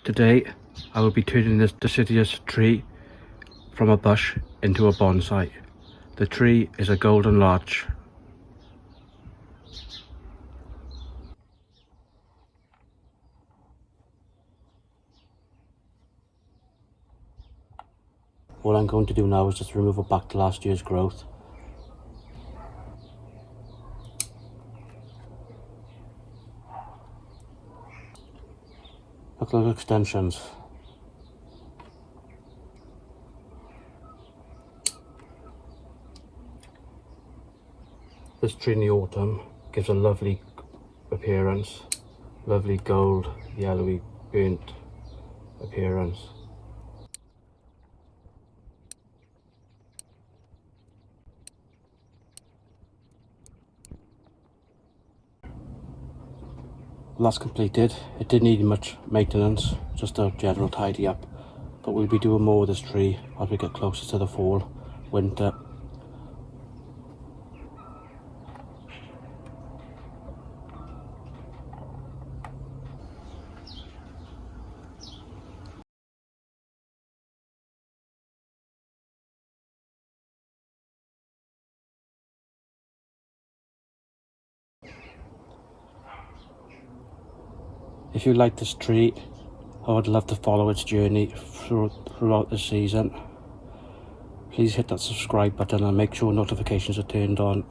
Today I will be turning this deciduous tree from a bush into a bonsai. The tree is a golden larch. What I'm going to do now is just remove it back to last year's growth. Look like extensions. This tree in the autumn gives a lovely appearance, lovely gold, yellowy, burnt appearance. That's completed. It didn't need much maintenance, just a general tidy up, but we'll be doing more with this tree as we get closer to the fall, winter. If you like this tree, I would love to follow its journey throughout the season. Please hit that subscribe button and make sure notifications are turned on.